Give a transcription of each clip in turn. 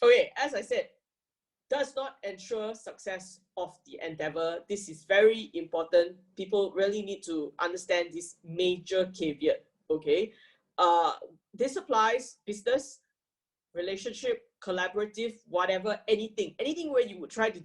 Okay, as I said, does not ensure success of the endeavor. This is very important. People really need to understand this major caveat, okay? This applies business, relationship, collaborative, whatever, anything where you would try to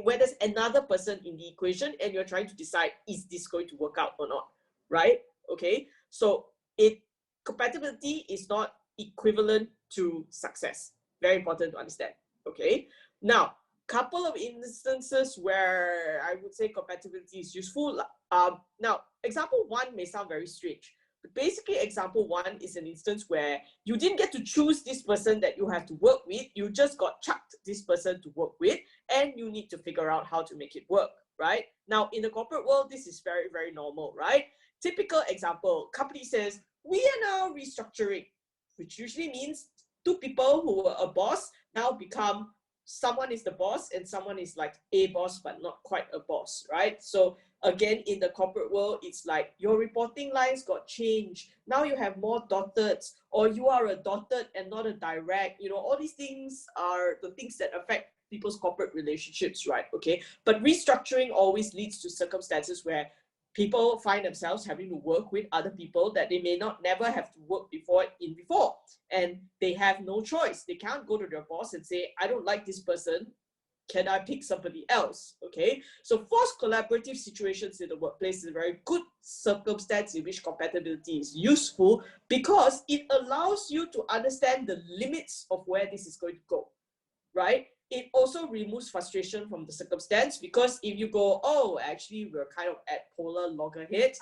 where there's another person in the equation and you're trying to decide, is this going to work out or not, right? Okay, so compatibility is not equivalent to success. Very important to understand. Okay, now couple of instances where I would say compatibility is useful. Now example one may sound very strange. Basically, example one is an instance where you didn't get to choose this person that you have to work with. You just got chucked this person to work with, and you need to figure out how to make it work, right? Now, in the corporate world, this is very, very normal, right? Typical example, company says, we are now restructuring, which usually means two people who were a boss now become someone is the boss and someone is like a boss, but not quite a boss, right? So again, in the corporate world, it's like your reporting lines got changed. Now you have more dotteds, or you are a dotted and not a direct. You know, all these things are the things that affect people's corporate relationships, right? Okay, but restructuring always leads to circumstances where people find themselves having to work with other people that they may not never have to work before, and they have no choice. They can't go to their boss and say, I don't like this person, can I pick somebody else? Okay, so forced collaborative situations in the workplace is a very good circumstance in which compatibility is useful, because it allows you to understand the limits of where this is going to go, right? It also removes frustration from the circumstance, because if you go, oh, actually we're kind of at polar loggerheads,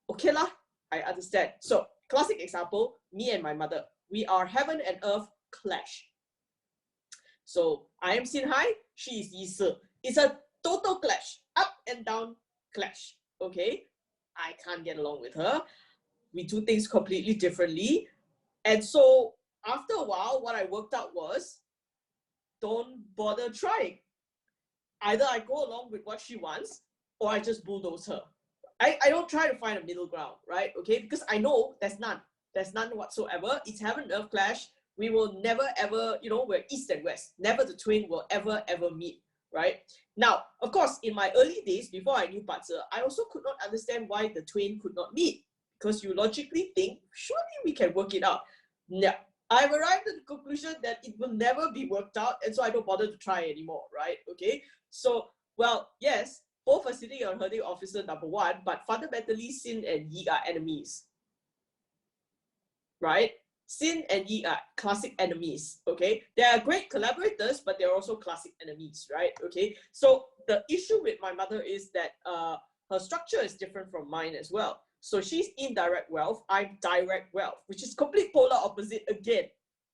okay lah, I understand. So classic example, me and my mother, we are heaven and earth clash. So I am Sin Hai, she is Yi Se. It's a total clash, up and down clash, okay? I can't get along with her. We do things completely differently. And so after a while, what I worked out was, don't bother trying. Either I go along with what she wants, or I just bulldoze her. I don't try to find a middle ground, right? Okay, because I know there's none. There's none whatsoever. It's heaven and earth clash. We will never ever, you know, we're east and west. Never the twain will ever meet, right? Now, of course, in my early days, before I knew BaZi, I also could not understand why the twain could not meet, because you logically think, surely we can work it out. No, I've arrived at the conclusion that it will never be worked out, and so I don't bother to try anymore, right? Okay, so, well, yes, both are sitting on herding officer number one, but fundamentally, Sin and Yi are enemies, right? Sin and Yi are classic enemies, okay? They are great collaborators, but they're also classic enemies, right? Okay, so the issue with my mother is that her structure is different from mine as well. So she's indirect wealth, I'm direct wealth, which is complete polar opposite again,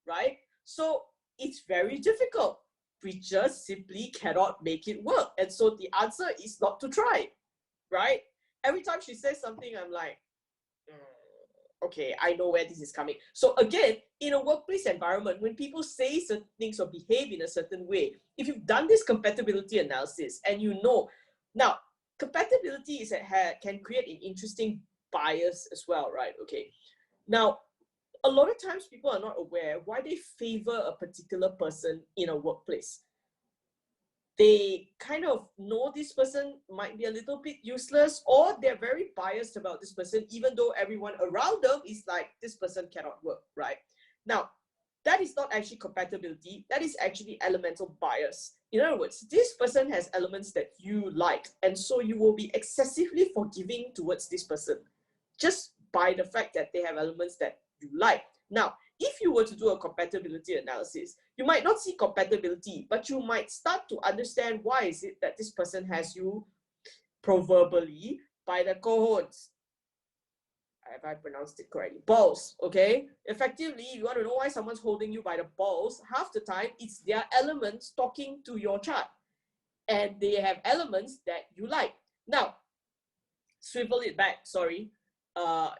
right? So it's very difficult. We just simply cannot make it work. And so the answer is not to try, right? Every time she says something, I'm like, okay, I know where this is coming. So again, in a workplace environment, when people say certain things or behave in a certain way, if you've done this compatibility analysis and you know, now, compatibility is can create an interesting bias as well, right? Okay. Now, a lot of times people are not aware why they favor a particular person in a workplace. They kind of know this person might be a little bit useless, or they're very biased about this person, even though everyone around them is like, this person cannot work, right? Now, that is not actually compatibility. That is actually elemental bias. In other words, this person has elements that you like, and so you will be excessively forgiving towards this person just by the fact that they have elements that you like. Now, if you were to do a compatibility analysis, you might not see compatibility, but you might start to understand why is it that this person has you proverbially by the cojones. Have I pronounced it correctly? Balls, okay? Effectively, you want to know why someone's holding you by the balls, half the time it's their elements talking to your chart. And they have elements that you like. Now, swivel it back, sorry.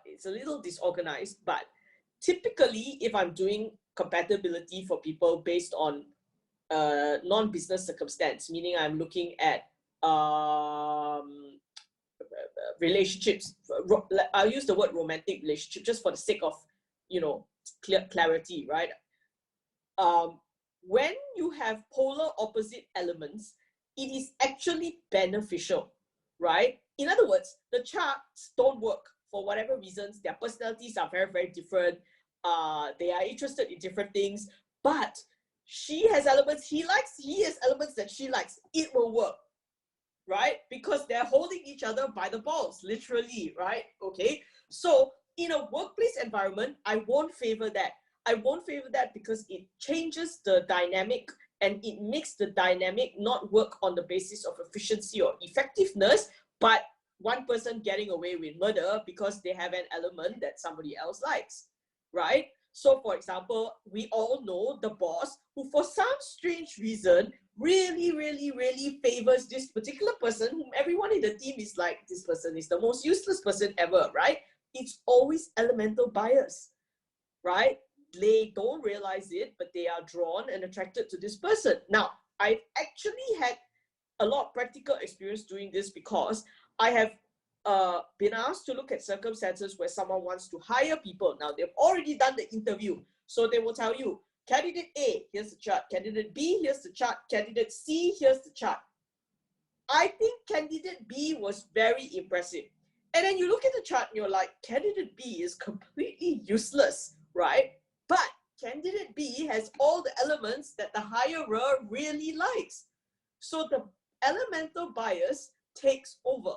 It's a little disorganized, but typically, if I'm doing compatibility for people based on non-business circumstance, meaning I'm looking at relationships, I'll use the word romantic relationship just for the sake of, you know, clarity, right? when you have polar opposite elements, it is actually beneficial, right? In other words, the charts don't work for whatever reasons. Their personalities are very, very different. They are interested in different things, but she has elements he likes, he has elements that she likes. It will work, right? Because they're holding each other by the balls, literally, right? Okay. So in a workplace environment, I won't favor that. I won't favor that because it changes the dynamic and it makes the dynamic not work on the basis of efficiency or effectiveness, but one person getting away with murder because they have an element that somebody else likes, right? So for example, we all know the boss who for some strange reason really favors this particular person whom everyone in the team is like, this person is the most useless person ever, right? It's always elemental bias, right? They don't realize it, but they are drawn and attracted to this person. Now, I've actually had a lot of practical experience doing this because I have been asked to look at circumstances where someone wants to hire people. Now, they've already done the interview. So they will tell you, candidate A, here's the chart. Candidate B, here's the chart. Candidate C, here's the chart. I think candidate B was very impressive. And then you look at the chart and you're like, candidate B is completely useless, right? But candidate B has all the elements that the hirer really likes. So the elemental bias takes over.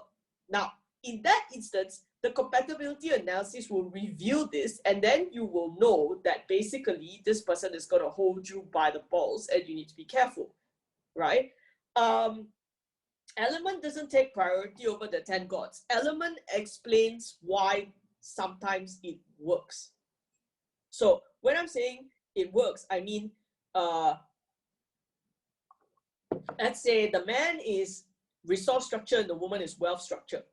Now, in that instance, the compatibility analysis will reveal this, and then you will know that basically this person is going to hold you by the balls and you need to be careful, right? Element doesn't take priority over the 10 gods. Element explains why sometimes it works. So when I'm saying it works, I mean, let's say the man is resource structure and the woman is wealth structure.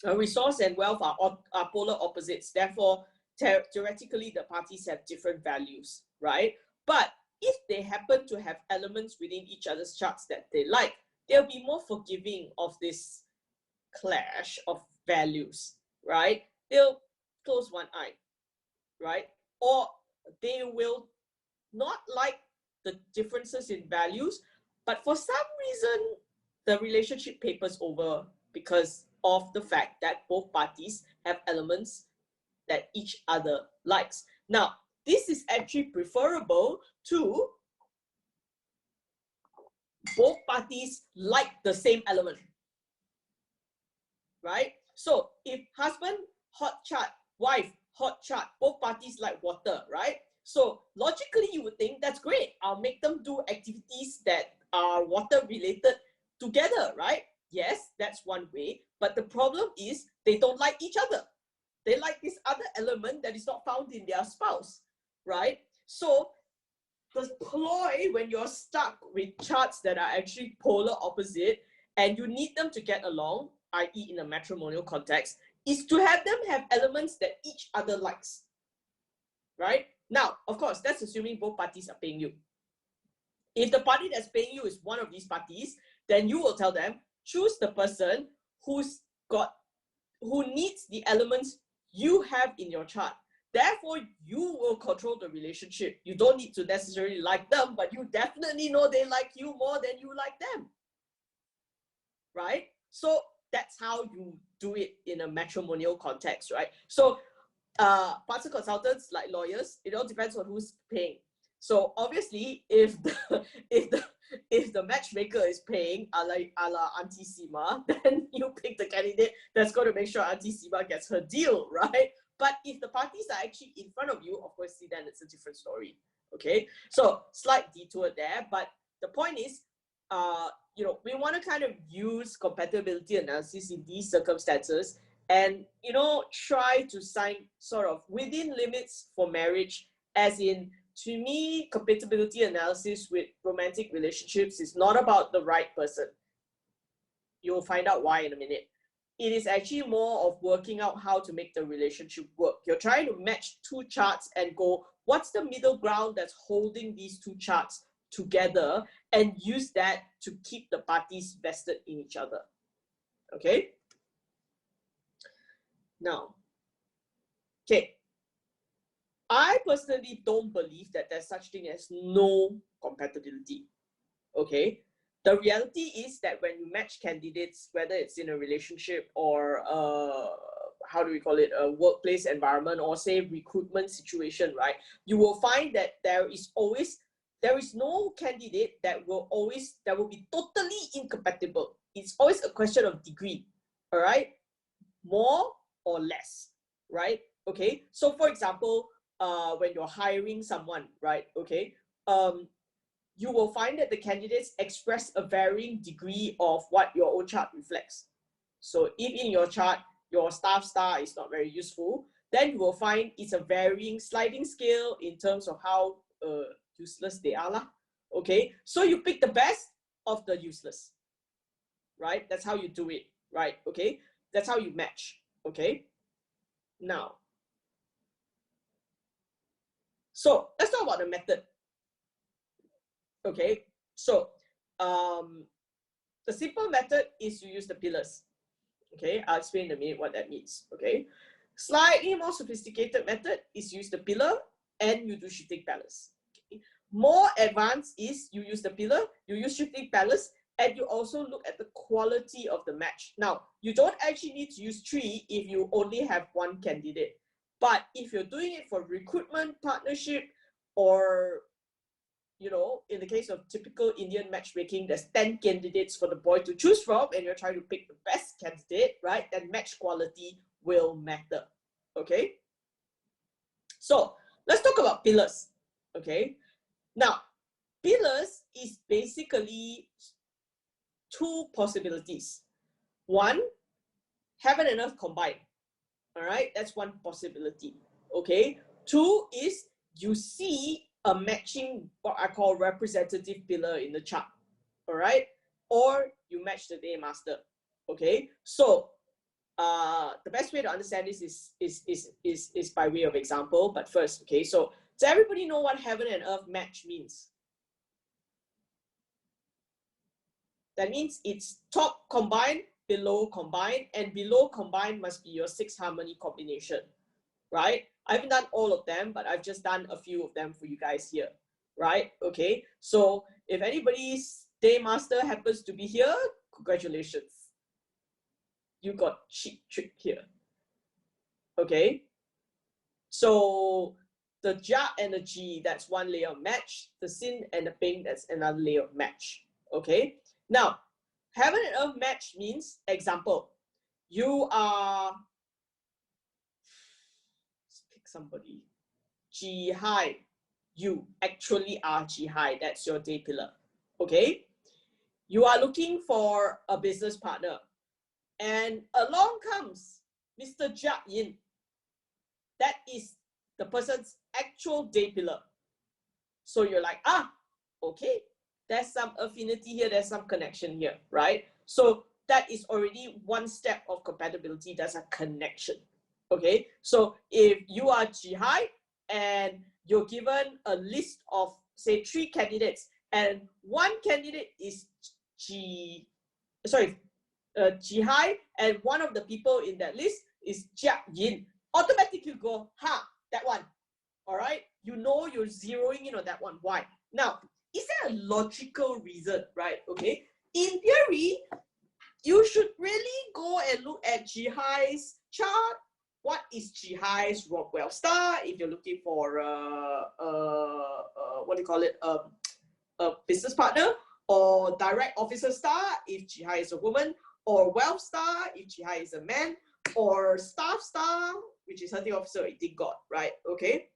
Resource and wealth are polar opposites. Therefore, theoretically, the parties have different values, right? But if they happen to have elements within each other's charts that they like, they'll be more forgiving of this clash of values, right? They'll close one eye, right? Or they will not like the differences in values, but for some reason, the relationship papers over because of the fact that both parties have elements that each other likes. Now, this is actually preferable to both parties like the same element, right? So if husband, hot chart, wife, hot chart, both parties like water, right? So logically, you would think that's great. I'll make them do activities that are water related together, right? Yes, that's one way. But the problem is they don't like each other. They like this other element that is not found in their spouse, right? So the ploy when you're stuck with charts that are actually polar opposite and you need them to get along, i.e. in a matrimonial context, is to have them have elements that each other likes, right? Now, of course, that's assuming both parties are paying you. If the party that's paying you is one of these parties, then you will tell them, choose the person who needs the elements you have in your chart. Therefore, you will control the relationship. You don't need to necessarily like them, but you definitely know they like you more than you like them, right? So that's how you do it in a matrimonial context, right? So parts of consultants, like lawyers, it all depends on who's paying. So obviously, if the matchmaker is paying a la Auntie Sima, then you pick the candidate that's going to make sure Auntie Sima gets her deal, right? But if the parties are actually in front of you, of course, then it's a different story. Okay, so slight detour there, but the point is, we want to kind of use compatibility analysis in these circumstances and try to sign sort of within limits for marriage, as in, to me, compatibility analysis with romantic relationships is not about the right person. You'll find out why in a minute. It is actually more of working out how to make the relationship work. You're trying to match two charts and go, what's the middle ground that's holding these two charts together, and use that to keep the parties vested in each other. Okay? Now, okay. I personally don't believe that there's such thing as no compatibility. Okay, the reality is that when you match candidates, whether it's in a relationship or how do we call it, a workplace environment, or say recruitment situation, right, you will find that there is no candidate that will be totally incompatible. It's always a question of degree. All right, more or less, right? Okay, so for example, when you're hiring someone, right, okay, you will find that the candidates express a varying degree of what your own chart reflects. So if in your chart, your staff star is not very useful, then you will find it's a varying sliding scale in terms of how useless they are lah. Okay, so you pick the best of the useless, right? That's how you do it, right? Okay, that's how you match. Okay, now, so let's talk about the method. Okay, so the simple method is you use the pillars. Okay, I'll explain in a minute what that means. Okay, slightly more sophisticated method is use the pillar and you do shifting pillars. Okay. More advanced is you use the pillar, you use shifting pillars, and you also look at the quality of the match. Now, you don't actually need to use 3 if you only have 1 candidate. But if you're doing it for recruitment, partnership, or in the case of typical Indian matchmaking, there's 10 candidates for the boy to choose from, and you're trying to pick the best candidate, right? Then match quality will matter. Okay. So let's talk about pillars. Okay. Now, pillars is basically 2 possibilities. 1, heaven and earth combined. All right, that's 1 possibility. Okay. 2 is you see a matching, what I call representative pillar in the chart. All right, or you match the day master. Okay, so the best way to understand this is by way of example. But first, okay, so does everybody know what heaven and earth match means? That means it's top combined, below combined, and below combined must be your 6 harmony combination, right? I haven't done all of them, but I've just done a few of them for you guys here, right? Okay, so if anybody's day master happens to be here, congratulations. You got cheat trick here. Okay, so the Ja and the G, that's 1 layer of match. The Sin and the Ping, that's another layer of match. Okay, now heaven and earth match means, example, you are, let's pick somebody, G high, you actually are G high, that's your day pillar. Okay, you are looking for a business partner, and along comes Mr. Jia Yin. That is the person's actual day pillar. So you're like, okay, there's some affinity here, there's some connection here, right? So that is already 1 step of compatibility. There's a connection. Okay, so if you are G high and you're given a list of, say, 3 candidates, and 1 candidate is G high, and one of the people in that list is Jia Yin, automatically go, that one. All right, you're zeroing in on that one. Why? Now, is there a logical reason, right? Okay, in theory, you should really go and look at G high's chart. What is G high's Rockwell star? If you're looking for what do you call it, a business partner, or direct officer star if G high is a woman, or wealth star if G high is a man, or staff star, which is hunting officer, it did God, right? Okay.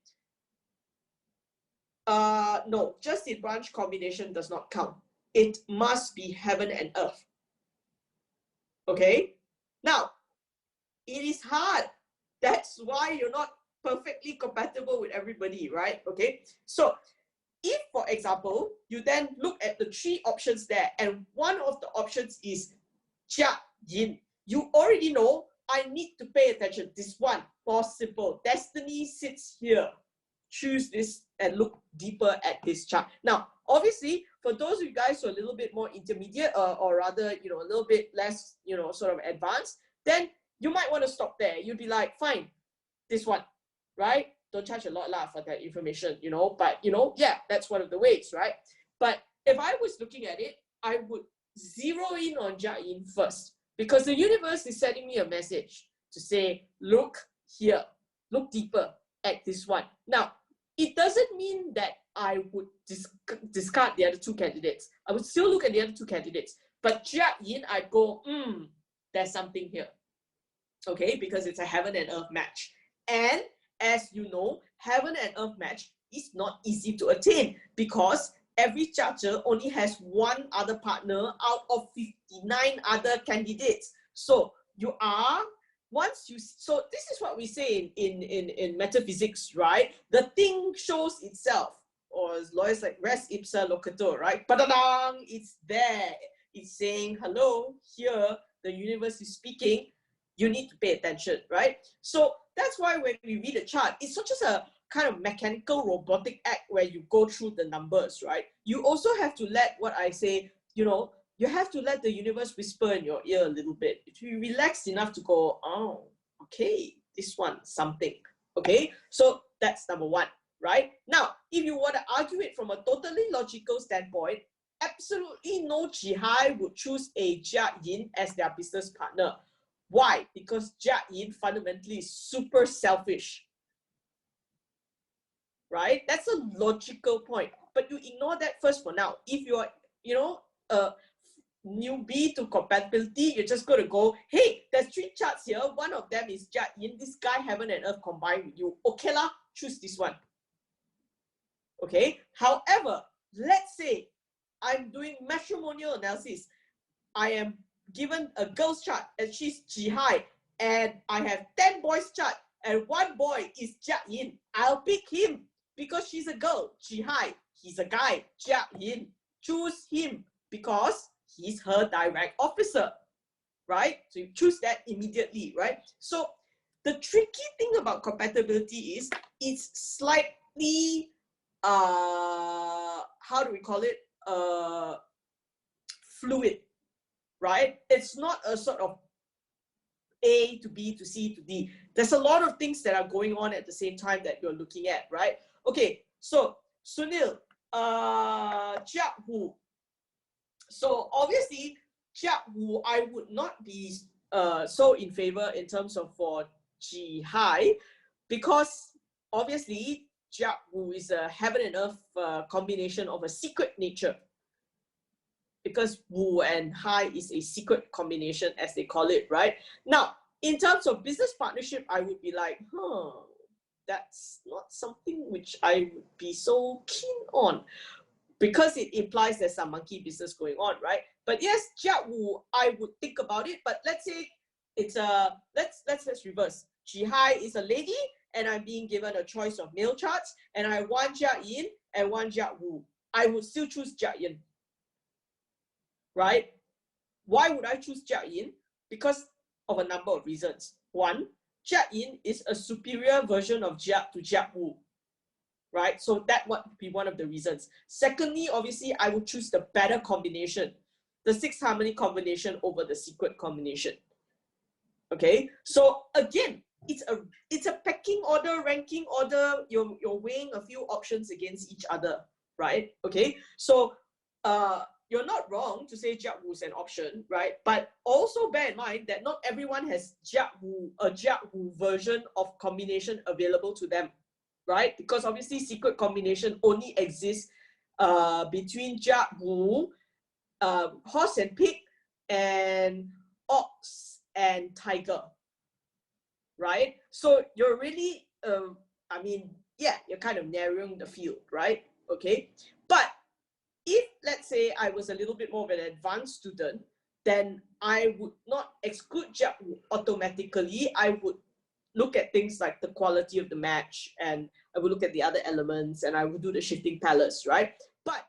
No, just in branch combination does not count. It must be heaven and earth. Okay. Now, it is hard. That's why you're not perfectly compatible with everybody, right? Okay. So if, for example, you then look at the 3 options there, and one of the options is Jia Yin, you already know I need to pay attention. This one, more simple. Destiny sits here. Choose this and look deeper at this chart. Now, obviously, for those of you guys who are a little bit more intermediate, or rather, a little bit less, sort of advanced, then you might want to stop there. You'd be like, fine, this one, right? don't charge a lot lah for that information, you know, but you know, yeah, that's one of the ways, right? But if I was looking at it, I would zero in on Jia Yin first, because the universe is sending me a message to say, look here, look deeper at this one. Now, it doesn't mean that I would discard the other two candidates. I would still look at the other two candidates. But Jia Yin, I'd go, there's something here. Okay, because it's a heaven and earth match. And as you know, heaven and earth match is not easy to attain, because every judger only has one other partner out of 59 other candidates. So you are, so this is what we say in metaphysics, right? The thing shows itself, or as lawyers like res ipsa locator, right? Ba-da-dang, it's there. It's saying, hello, here, the universe is speaking. You need to pay attention, right? So that's why when we read a chart, it's not just a kind of mechanical robotic act where you go through the numbers, right? You also have to let what I say, you know, you have to let the universe whisper in your ear a little bit. If you relax enough to go, oh, okay, this one, something, okay? So that's number one, right? Now, if you want to argue it from a totally logical standpoint, absolutely no Jihai would choose a Jia Yin as their business partner. Why? Because Jia Yin fundamentally is super selfish, right? That's a logical point. But you ignore that first for now. If you're, you know, a newbie to compatibility, you're just going to go, hey, there's 3 charts here. One of them is Jia Yin. This guy, heaven and earth combined with you. Okay lah, choose this one. Okay? However, let's say I'm doing matrimonial analysis. I am given a girl's chart and she's Jihai, and I have 10 boys chart and 1 boy is Jia Yin. I'll pick him because she's a girl, Jihai. He's a guy, Jia Yin. Choose him because he's her direct officer, right? So you choose that immediately, right? So the tricky thing about compatibility is it's slightly, how do we call it? Fluid, right? It's not a sort of A to B to C to D. There's a lot of things that are going on at the same time that you're looking at, right? Okay, so Sunil, Jia Hu. So obviously, Jia Hu, I would not be so in favor in terms of for Jihai, because obviously Jia Hu is a heaven and earth combination of a secret nature. Because Wu and Hai is a secret combination, as they call it, right? Now, in terms of business partnership, I would be like, that's not something which I would be so keen on, because it implies there's some monkey business going on, right? But yes, Jia Wu, I would think about it. But let's say it's a let's reverse. Jihai is a lady, and I'm being given a choice of male charts, and I want Jia Yin and one Jia Wu. I would still choose Jia Yin. Right? Why would I choose Jia Yin? Because of a number of reasons. One, Jia Yin is a superior version of Jia Wu, right? So that would be one of the reasons. Secondly, obviously, I would choose the better combination, the 6 harmony combination over the secret combination. Okay, so again, it's a pecking order, ranking order. You're weighing a few options against each other, right? Okay, so you're not wrong to say Jia Wu is an option, right? But also bear in mind that not everyone has a Jia Wu version of combination available to them, right? Because obviously secret combination only exists between Jia Wu, horse and pig, and ox and tiger, right? So you're really, I mean, yeah, you're kind of narrowing the field, right? Okay, but if, let's say, I was a little bit more of an advanced student, then I would not exclude Jia Wu automatically. I would look at things like the quality of the match, and I would look at the other elements, and I would do the shifting palace, right? But